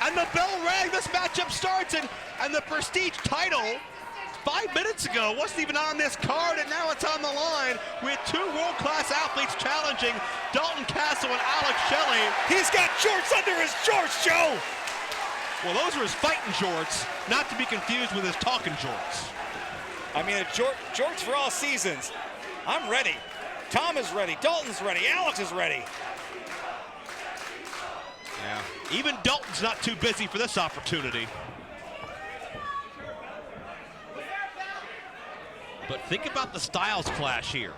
And the bell rang. This matchup starts, and the Prestige title 5 minutes ago wasn't even on this card, and now it's on the line with two world-class athletes challenging Dalton Castle and Alex Shelley. He's got shorts under his shorts, Joe! Well, those are his fighting shorts, not to be confused with his talking shorts. I mean, shorts for all seasons. I'm ready. Tom is ready. Dalton's ready. Alex is ready. Yeah. Even Dalton's not too busy for this opportunity. But think about the styles clash here.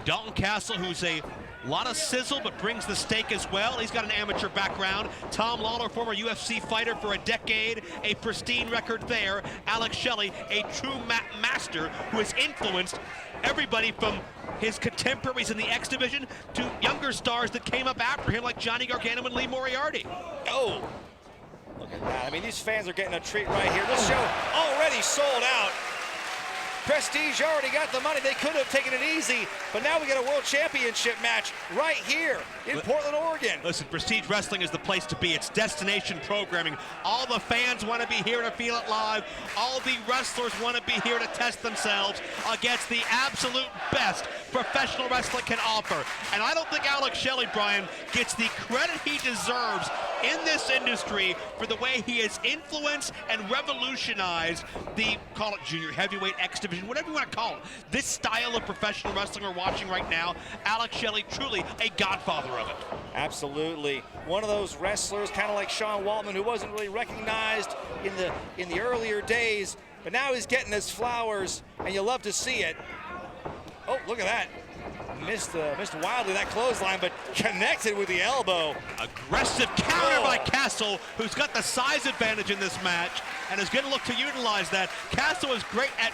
Dalton Castle, who's a lot of sizzle but brings the steak as well. He's got an amateur background. Tom Lawlor, former UFC fighter for a decade, a pristine record there. Alex Shelley, a true master who has influenced everybody from his contemporaries in the X division to younger stars that came up after him like Johnny Gargano and Lee Moriarty. Oh, look at that. I mean, these fans are getting a treat right here. This show already sold out. Prestige already got the money. They could have taken it easy, but now we got a world championship match right here in Portland, Oregon. Listen, Prestige Wrestling is the place to be. It's destination programming. All the fans want to be here to feel it live. All the wrestlers want to be here to test themselves against the absolute best professional wrestling can offer. And I don't think Alex Shelley, Brian, gets the credit he deserves in this industry for the way he has influenced and revolutionized the, call it junior heavyweight, X division, whatever you want to call it. This style of professional wrestling we're watching right now, Alex Shelley, truly a godfather of it. Absolutely. One of those wrestlers, kind of like Sean Waltman, who wasn't really recognized in the earlier days, but now he's getting his flowers, and you love to see it. Oh, look at that. Missed wildly that clothesline, but connected with the elbow. Aggressive counter by Castle, who's got the size advantage in this match and is going to look to utilize that. Castle is great at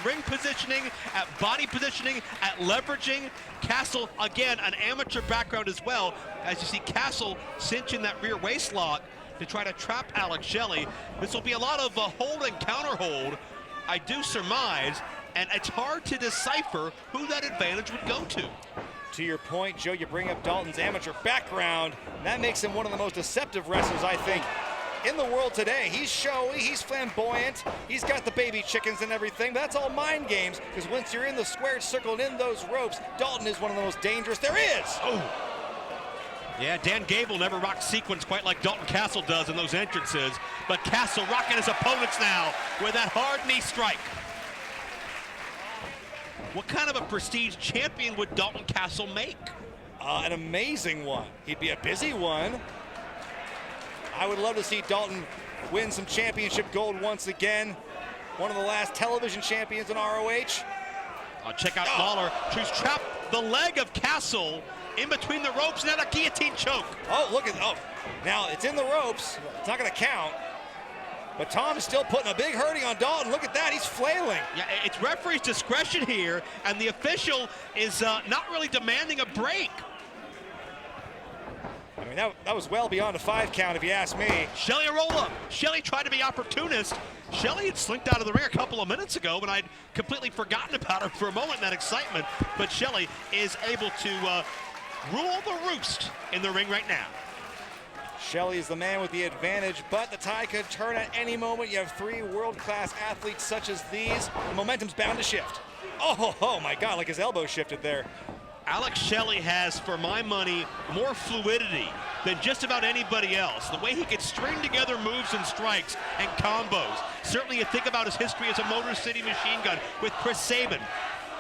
ring positioning, at body positioning, at leveraging. Castle, again, an amateur background as well. As you see Castle cinching that rear waist lock to try to trap Alex Shelley. This will be a lot of hold and counter hold, I do surmise. And it's hard to decipher who that advantage would go to. To your point, Joe, you bring up Dalton's amateur background. That makes him one of the most deceptive wrestlers, I think, in the world today. He's showy, he's flamboyant, he's got the baby chickens and everything, but that's all mind games, because once you're in the squared circle and in those ropes, Dalton is one of the most dangerous there is. Oh. Yeah, Dan Gable never rocked sequence quite like Dalton Castle does in those entrances, but Castle rocking his opponents now with that hard knee strike. What kind of a Prestige champion would Dalton Castle make? An amazing one. He'd be a busy one. I would love to see Dalton win some championship gold once again. One of the last television champions in ROH. Check out Lawlor. She's trapped the leg of Castle in between the ropes and then a guillotine choke. Oh, look at, now it's in the ropes. It's not gonna count. But Tom is still putting a big hurting on Dalton. Look at that, he's flailing. Yeah, it's referee's discretion here, and the official is not really demanding a break. I mean, that was well beyond a 5 count, if you ask me. Shelley a roll-up. Shelley tried to be opportunist. Shelley had slinked out of the ring a couple of minutes ago, but I'd completely forgotten about her for a moment in that excitement. But Shelley is able to rule the roost in the ring right now. Shelley is the man with the advantage, but the tide could turn at any moment. You have 3 world-class athletes such as these. The momentum's bound to shift. Oh my God, like his elbow shifted there. Alex Shelley has, for my money, more fluidity than just about anybody else. The way he could string together moves and strikes and combos. Certainly you think about his history as a Motor City Machine Gun with Chris Sabin.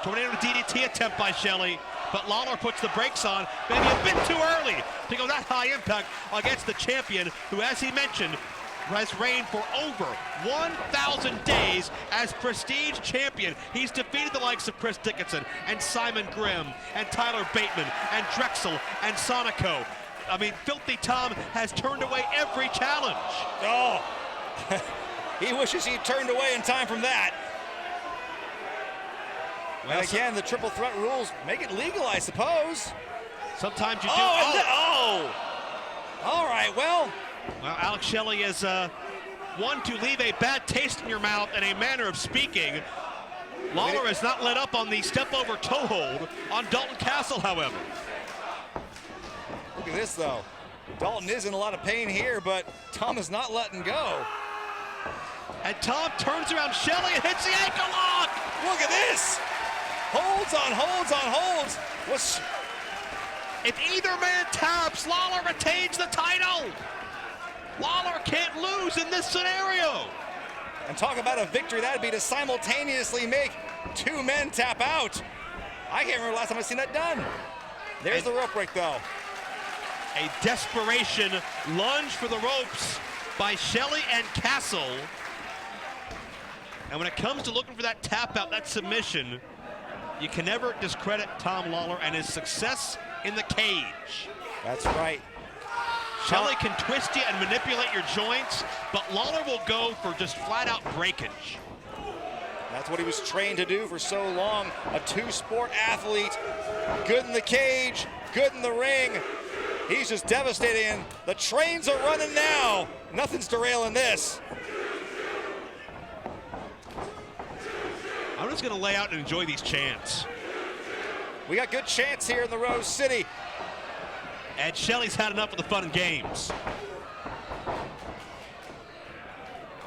Tornado DDT attempt by Shelley, but Lawlor puts the brakes on, maybe a bit too early to go that high impact against the champion, who, as he mentioned, has reigned for over 1,000 days as Prestige champion. He's defeated the likes of Chris Dickinson and Simon Grimm and Tyler Bateman and Drexel and Sonico. I mean, Filthy Tom has turned away every challenge. Oh, he wishes he'd turned away in time from that. Well, and again, the triple threat rules make it legal, I suppose. Sometimes you do. Oh! All right, well, Alex Shelley is one to leave a bad taste in your mouth in a manner of speaking. Lawlor has not let up on the step over toe hold on Dalton Castle, however. Look at this, though. Dalton is in a lot of pain here, but Tom is not letting go. And Tom turns around Shelley and hits the ankle lock. Look at this. Holds on holds on holds. If either man taps, Lawlor retains the title. Lawlor can't lose in this scenario. And talk about a victory that'd be to simultaneously make two men tap out. I can't remember the last time I've seen that done. There's the rope break though. A desperation lunge for the ropes by Shelley and Castle. And when it comes to looking for that tap out, that submission, you can never discredit Tom Lawlor and his success in the cage. That's right. Shelley can twist you and manipulate your joints, but Lawlor will go for just flat out breakage. That's what he was trained to do for so long. A two-sport athlete, good in the cage, good in the ring. He's just devastating. The trains are running now. Nothing's derailing this. I'm just gonna lay out and enjoy these chants. We got good chants here in the Rose City. And Shelley's had enough of the fun and games.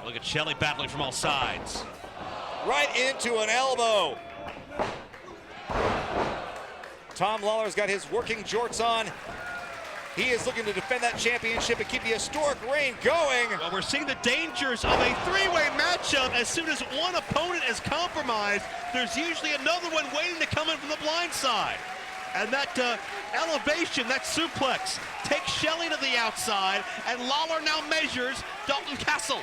Look at Shelley battling from all sides. Right into an elbow. Tom Lawlor's got his working jorts on. He is looking to defend that championship and keep the historic reign going. Well, we're seeing the dangers of a three-way matchup. As soon as one opponent is compromised, there's usually another one waiting to come in from the blind side. And that elevation, that suplex, takes Shelley to the outside, and Lawlor now measures Dalton Castle.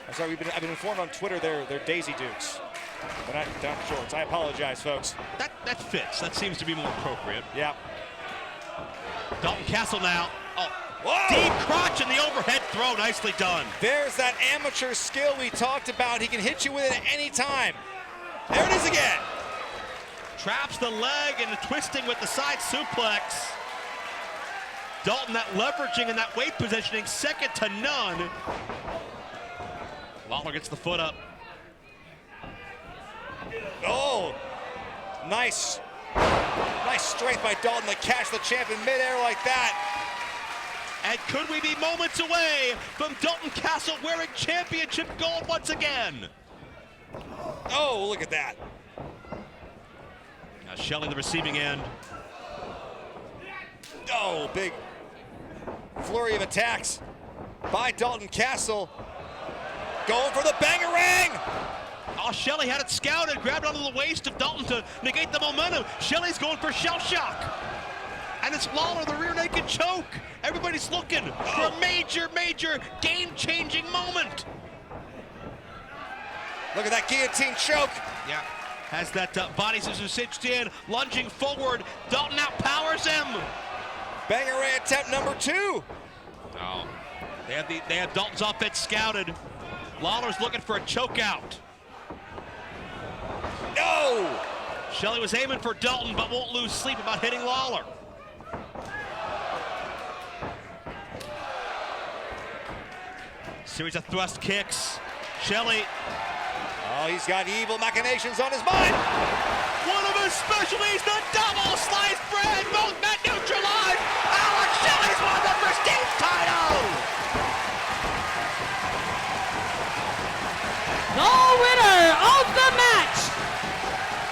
I'm sorry, I've been informed on Twitter they're Daisy Dukes. They're not down shorts. I apologize, folks. That fits. That seems to be more appropriate. Yeah. Dalton Castle now. Oh, whoa! Deep crotch and the overhead throw. Nicely done. There's that amateur skill we talked about. He can hit you with it at any time. There it is again. Traps the leg and twisting with the side suplex. Dalton, that leveraging and that weight positioning, second to none. Lawlor gets the foot up. Oh, nice strength by Dalton to catch the champ in midair like that. And could we be moments away from Dalton Castle wearing championship gold once again? Oh, look at that. Now Shelley, the receiving end. Oh, big flurry of attacks by Dalton Castle. Going for the bangarang. Oh, Shelley had it scouted, grabbed onto the waist of Dalton to negate the momentum. Shelley's going for shell shock. And it's Lawlor, the rear naked choke. Everybody's looking for a major game-changing moment. Look at that guillotine choke. Yeah, has that body scissor cinched in, lunging forward. Dalton outpowers him. Bangarang attempt number 2. Oh, they have Dalton's offense scouted. Lawlor's looking for a choke out. No! Shelley was aiming for Dalton, but won't lose sleep about hitting Lawlor. Series of thrust kicks. Shelley. Oh, he's got evil machinations on his mind. One of his specialties, the double sliced bread, both men neutralized. Alex Shelley's won the prestige title. The winner of the match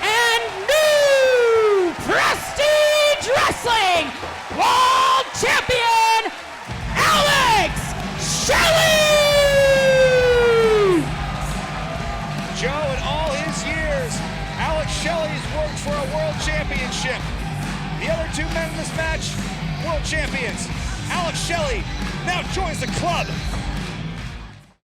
and new Prestige Wrestling World Champion, Alex Shelley! Joe, in all his years, Alex Shelley's worked for a world championship. The other two men in this match, world champions. Alex Shelley now joins the club.